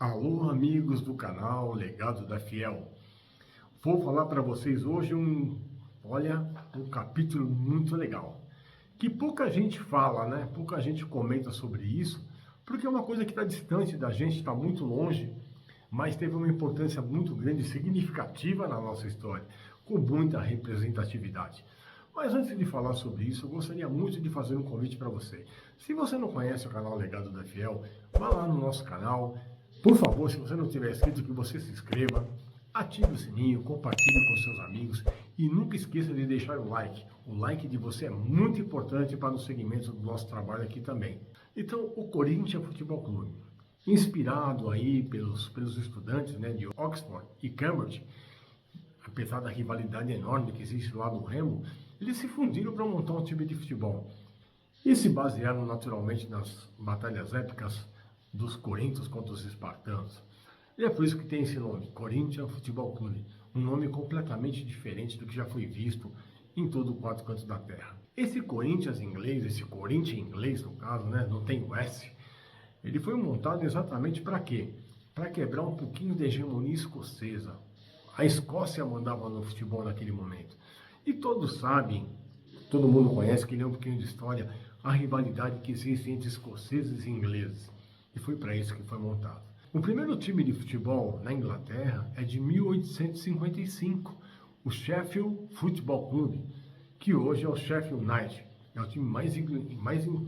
Alô, amigos do canal Legado da Fiel. Vou falar para vocês hoje um capítulo muito legal, que pouca gente fala, né? Pouca gente comenta sobre isso, porque é uma coisa que está distante da gente, está muito longe, mas teve uma importância muito grande e significativa na nossa história, com muita representatividade. Mas antes de falar sobre isso, eu gostaria muito de fazer um convite para você. Se você não conhece o canal Legado da Fiel, vá lá no nosso canal. Por favor, se você não tiver inscrito, que você se inscreva, ative o sininho, compartilhe com seus amigos e nunca esqueça de deixar o like. O like de você é muito importante para o segmento do nosso trabalho aqui também. Então, o Corinthians Futebol Clube, inspirado aí pelos estudantes, né, de Oxford e Cambridge, apesar da rivalidade enorme que existe lá no Remo, eles se fundiram para montar um time de futebol e se basearam naturalmente nas batalhas épicas dos coríntios contra os espartanos. E é por isso que tem esse nome, Corinthians Futebol Clube, um nome completamente diferente do que já foi visto em todo o quatro cantos da terra. Esse Corinthians inglês no caso, né, não tem o S, ele foi montado exatamente para quê? Para quebrar um pouquinho da hegemonia escocesa. A Escócia mandava no futebol naquele momento. E todos sabem, todo mundo conhece, que lê um pouquinho de história, a rivalidade que existe entre escoceses e ingleses. E foi para isso que foi montado. O primeiro time de futebol na Inglaterra é de 1855, o Sheffield Football Club, que hoje é o Sheffield United. É o time mais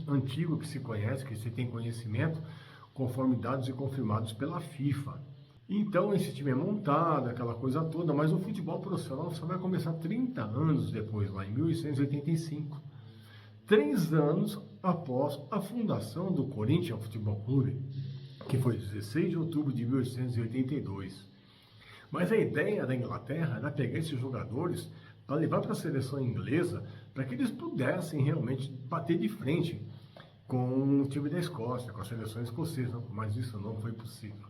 antigo que se conhece, que se tem conhecimento, conforme dados e confirmados pela FIFA. Então esse time é montado, aquela coisa toda, mas o futebol profissional só vai começar 30 anos depois, lá em 1885. 3 anos após a fundação do Corinthians Futebol Clube, que foi 16 de outubro de 1882. Mas a ideia da Inglaterra era pegar esses jogadores para levar para a seleção inglesa, para que eles pudessem realmente bater de frente com o time da Escócia, com a seleção escocesa, mas isso não foi possível.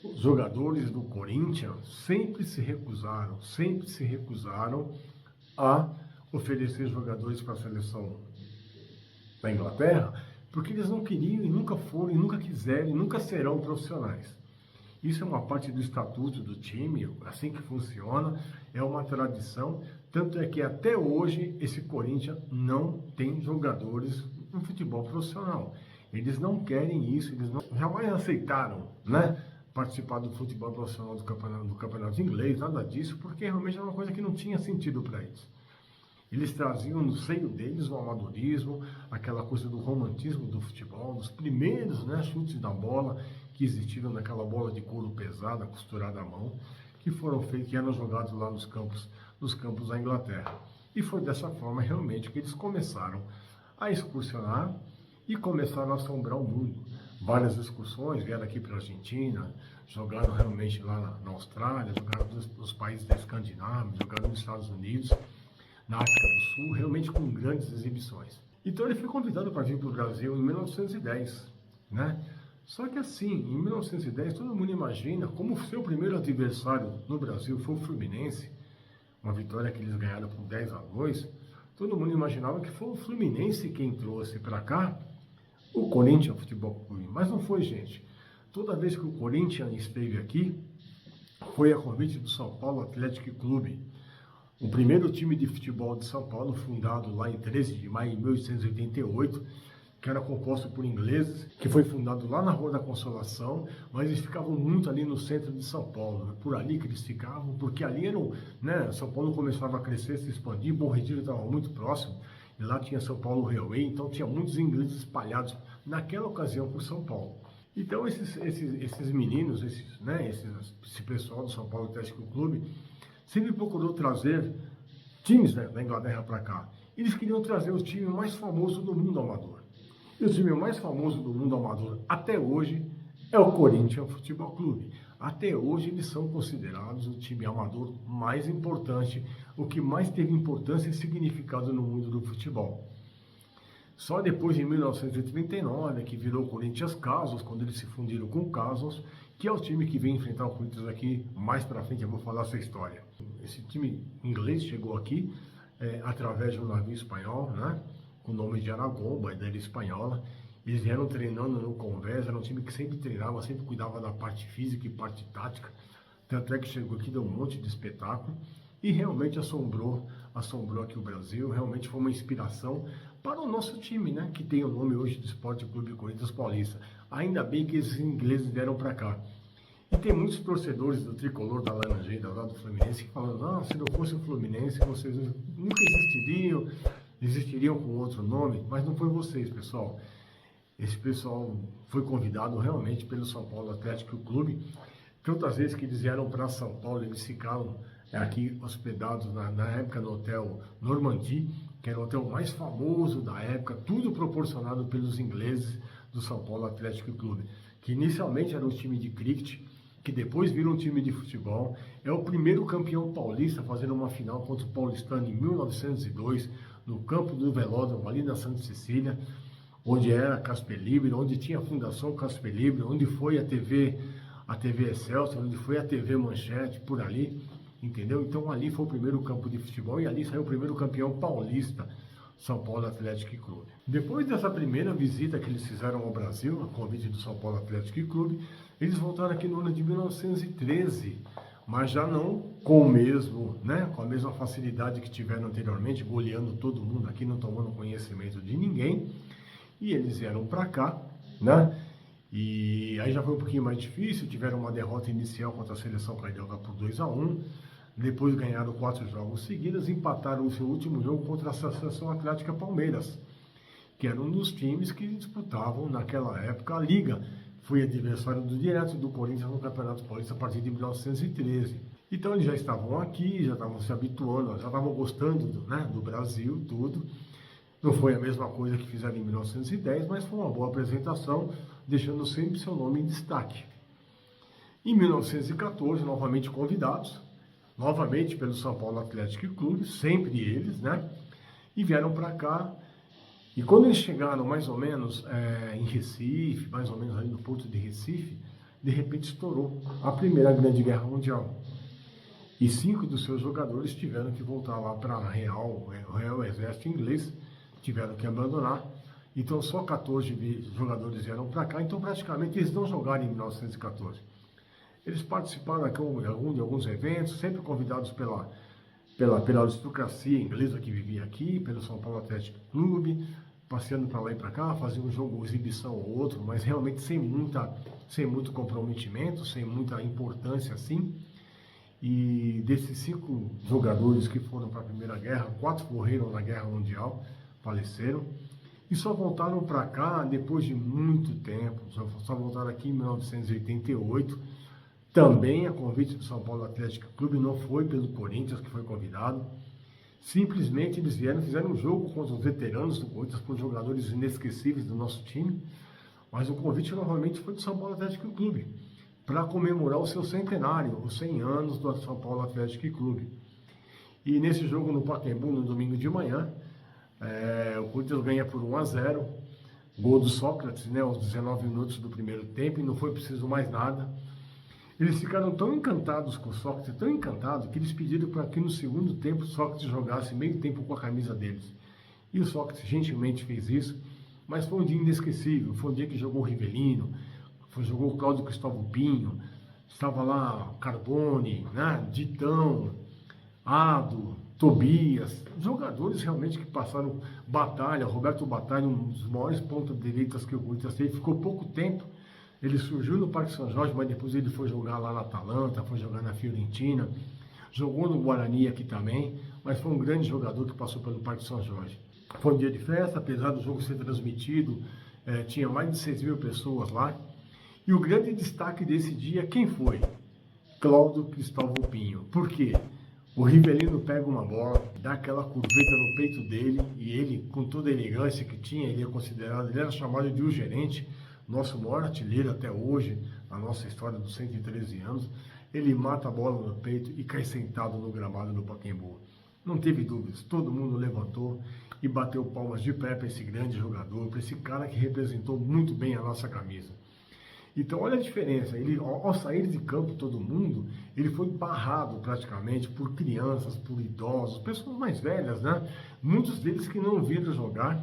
Os jogadores do Corinthians sempre se recusaram a oferecer jogadores para a seleção da Inglaterra, porque eles não queriam e nunca foram, e nunca quiseram, e nunca serão profissionais. Isso é uma parte do estatuto do time, assim que funciona, é uma tradição, tanto é que até hoje esse Corinthians não tem jogadores no futebol profissional. Eles não querem isso, eles jamais aceitaram, né, participar do futebol profissional do campeonato inglês, nada disso, porque realmente era uma coisa que não tinha sentido para eles. Eles traziam no seio deles o amadorismo, aquela coisa do romantismo do futebol, dos primeiros, né, chutes da bola que existiram naquela bola de couro pesada, costurada à mão, que foram feitos, que eram jogados lá nos campos da Inglaterra. E foi dessa forma realmente que eles começaram a excursionar e começaram a assombrar o mundo. Várias excursões vieram aqui para a Argentina, jogaram realmente lá na Austrália, jogaram nos países da Escandinávia, jogaram nos Estados Unidos, na África do Sul, realmente com grandes exibições. Então ele foi convidado para vir para o Brasil em 1910, né? Só que assim, em 1910, todo mundo imagina, como o seu primeiro adversário no Brasil foi o Fluminense, uma vitória que eles ganharam por 10-2, todo mundo imaginava que foi o Fluminense quem trouxe para cá o Corinthians Futebol Clube. Mas não foi, gente. Toda vez que o Corinthians esteve aqui, foi a convite do São Paulo Atlético Clube. O primeiro time de futebol de São Paulo, fundado lá em 13 de maio de 1888, que era composto por ingleses, que foi fundado lá na Rua da Consolação, mas eles ficavam muito ali no centro de São Paulo, por ali que eles ficavam, porque ali era, né, São Paulo começava a crescer, se expandir, Bom Retiro estava muito próximo, e lá tinha São Paulo Railway, então tinha muitos ingleses espalhados naquela ocasião por São Paulo. Então esses meninos, esse pessoal do São Paulo Atlético Clube, sempre procurou trazer times, né, da Inglaterra para cá. Eles queriam trazer o time mais famoso do mundo amador. E o time mais famoso do mundo amador até hoje é o Corinthians Futebol Clube. Até hoje eles são considerados o time amador mais importante, o que mais teve importância e significado no mundo do futebol. Só depois de 1939, que virou Corinthians Casuals, quando eles se fundiram com o Casuals, que é o time que vem enfrentar o Corinthians aqui mais para frente. Eu vou falar essa história. Esse time inglês chegou aqui através de um navio espanhol, né, com o nome de Aragon, bandeira espanhola, Eles vieram treinando no Convés, era um time que sempre treinava, sempre cuidava da parte física e parte tática. Tanto é que chegou aqui, deu um monte de espetáculo e realmente assombrou aqui o Brasil. Realmente foi uma inspiração para o nosso time, né? Que tem o nome hoje de Esporte Clube Corinthians Paulista. Ainda bem que esses ingleses vieram para cá. E tem muitos torcedores do tricolor da Laranjeira, lá do Fluminense, que falam: se não fosse o Fluminense, vocês nunca existiriam com outro nome. Mas não foi vocês, pessoal. Esse pessoal foi convidado realmente pelo São Paulo Atlético Clube. Tantas vezes que eles vieram para São Paulo, eles ficaram aqui hospedados na época no Hotel Normandie, que era o hotel mais famoso da época, tudo proporcionado pelos ingleses do São Paulo Atlético Clube, que inicialmente era um time de cricket, que depois virou um time de futebol. É o primeiro campeão paulista fazendo uma final contra o Paulistano em 1902, no campo do Velódromo, ali na Santa Cecília, onde era Casper Libre, onde tinha a Fundação Casper Libre, onde foi a TV Excelsior, onde foi a TV Manchete, por ali, entendeu? Então ali foi o primeiro campo de futebol e ali saiu o primeiro campeão paulista, São Paulo Atlético Clube. Depois dessa primeira visita que eles fizeram ao Brasil, a convite do São Paulo Atlético Clube, eles voltaram aqui no ano de 1913, mas já não com o mesmo, né, com a mesma facilidade que tiveram anteriormente, goleando todo mundo aqui, não tomando conhecimento de ninguém. E eles vieram para cá, né? E aí já foi um pouquinho mais difícil, tiveram uma derrota inicial contra a seleção carioca por 2-1, depois ganharam 4 jogos seguidos, empataram o seu último jogo contra a Associação Atlética Palmeiras, que era um dos times que disputavam naquela época a Liga. Foi adversário direto do Corinthians no Campeonato Paulista a partir de 1913. Então eles já estavam aqui, já estavam se habituando, já estavam gostando do Brasil, tudo. Não foi a mesma coisa que fizeram em 1910, mas foi uma boa apresentação, deixando sempre seu nome em destaque. Em 1914, novamente convidados, novamente pelo São Paulo Atlético Clube, sempre eles, né? E vieram para cá. E quando eles chegaram mais ou menos em Recife, mais ou menos ali no porto de Recife, de repente estourou a Primeira Grande Guerra Mundial. E 5 dos seus jogadores tiveram que voltar lá para o Real Exército Inglês, tiveram que abandonar. Então só 14 jogadores vieram para cá, então praticamente eles não jogaram em 1914. Eles participaram aqui de alguns eventos, sempre convidados pela aristocracia inglesa que vivia aqui, pelo São Paulo Atlético Clube, passeando para lá e para cá, faziam um jogo, exibição ou outro, mas realmente sem muito comprometimento, sem muita importância assim. E desses 5 jogadores que foram para a Primeira Guerra, 4 morreram na Guerra Mundial, faleceram, e só voltaram para cá depois de muito tempo, só voltaram aqui em 1988, também a convite do São Paulo Atlético Clube, não foi pelo Corinthians que foi convidado, simplesmente eles fizeram um jogo contra os veteranos do Corinthians, com jogadores inesquecíveis do nosso time, mas o convite novamente foi do São Paulo Atlético Clube, para comemorar o seu centenário, os 100 anos do São Paulo Atlético Clube. E nesse jogo no Pacaembu, no domingo de manhã, o Corinthians ganha por 1-0, gol do Sócrates, né, aos 19 minutos do primeiro tempo, e não foi preciso mais nada. Eles ficaram tão encantados com o Sócrates, tão encantados, que eles pediram para que no segundo tempo o Sócrates jogasse meio tempo com a camisa deles. E o Sócrates gentilmente fez isso, mas foi um dia inesquecível, foi um dia que jogou o Rivelino, jogou o Cláudio Cristóvão Pinho, estava lá Carbone, né, Ditão, Ado, Tobias, jogadores realmente que passaram batalha. Roberto Batalha, um dos maiores ponta-direitas que o Corinthians teve, ficou pouco tempo. Ele surgiu no Parque São Jorge, mas depois ele foi jogar lá na Atalanta, foi jogar na Fiorentina, jogou no Guarani aqui também, mas foi um grande jogador que passou pelo Parque São Jorge. Foi um dia de festa, apesar do jogo ser transmitido, tinha mais de 6 mil pessoas lá. E o grande destaque desse dia, quem foi? Cláudio Cristóvão Pinho. Por quê? O Rivelino pega uma bola, dá aquela curveta no peito dele, e ele, com toda a elegância que tinha, ele era chamado de o gerente, nosso maior artilheiro até hoje, na nossa história dos 113 anos, ele mata a bola no peito e cai sentado no gramado do Pacaembu. Não teve dúvidas, todo mundo levantou e bateu palmas de pé para esse grande jogador, para esse cara que representou muito bem a nossa camisa. Então, olha a diferença, ele, ao sair de campo todo mundo, ele foi barrado praticamente por crianças, por idosos, pessoas mais velhas, né? Muitos deles que não viram jogar,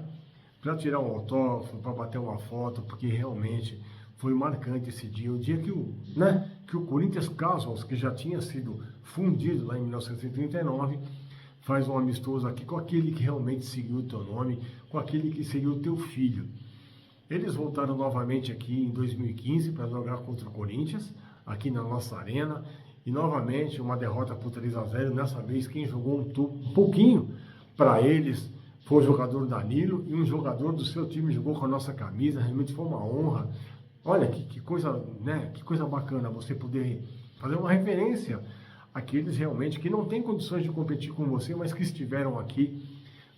para tirar um autógrafo, para bater uma foto, porque realmente foi marcante esse dia, o dia que que o Corinthians Casuals, que já tinha sido fundido lá em 1939, faz um amistoso aqui com aquele que realmente seguiu o teu nome, com aquele que seguiu o teu filho. Eles voltaram novamente aqui em 2015 para jogar contra o Corinthians, aqui na nossa arena, e novamente uma derrota por 3-0, nessa vez quem jogou um pouquinho para eles foi o jogador Danilo, e um jogador do seu time jogou com a nossa camisa, realmente foi uma honra. Olha que coisa, que coisa bacana você poder fazer uma referência àqueles realmente que não têm condições de competir com você, mas que estiveram aqui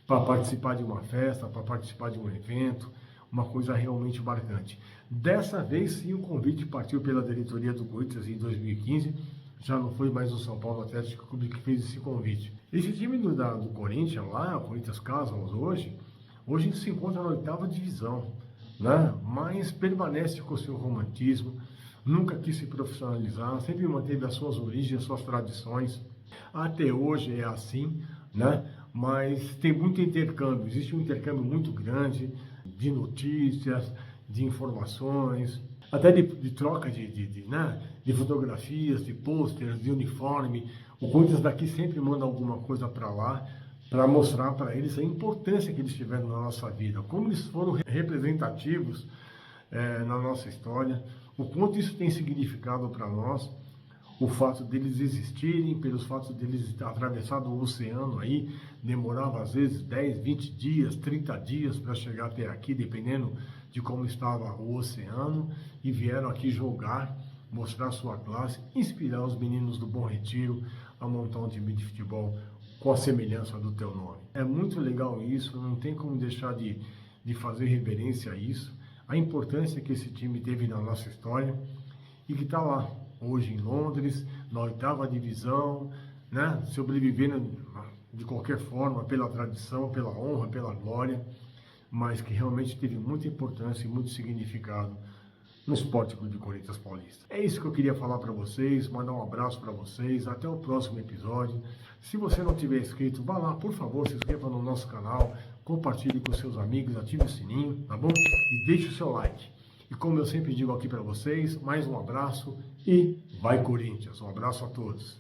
para participar de uma festa, para participar de um evento, uma coisa realmente marcante. Dessa vez sim o convite partiu pela diretoria do Corinthians em 2015, já não foi mais o São Paulo Atlético Clube que fez esse convite. Esse time do Corinthians lá, o Corinthians Casuals hoje se encontra na 8ª divisão, mas permanece com o seu romantismo, nunca quis se profissionalizar, sempre manteve as suas origens, as suas tradições. Até hoje é assim, mas tem muito intercâmbio, existe um intercâmbio muito grande de notícias, de informações, até de troca de fotografias, de pôsteres, de uniforme. O Corinthians daqui sempre manda alguma coisa para lá, para mostrar para eles a importância que eles tiveram na nossa vida, como eles foram representativos na nossa história, o quanto isso tem significado para nós, o fato deles existirem, pelos fatos deles atravessado o oceano aí, demorava às vezes 10, 20 dias, 30 dias para chegar até aqui, dependendo de como estava o oceano, e vieram aqui jogar, mostrar sua classe, inspirar os meninos do Bom Retiro a montar um time de futebol com a semelhança do teu nome. É muito legal isso, não tem como deixar de fazer reverência a isso, a importância que esse time teve na nossa história e que está lá, hoje em Londres, na 8ª divisão, sobrevivendo de qualquer forma, pela tradição, pela honra, pela glória, mas que realmente teve muita importância e muito significado no Esporte Clube Corinthians Paulista. É isso que eu queria falar para vocês, mandar um abraço para vocês, até o próximo episódio. Se você não tiver inscrito, vá lá, por favor, se inscreva no nosso canal, compartilhe com seus amigos, ative o sininho, tá bom? E deixe o seu like. E como eu sempre digo aqui para vocês, mais um abraço e vai Corinthians! Um abraço a todos!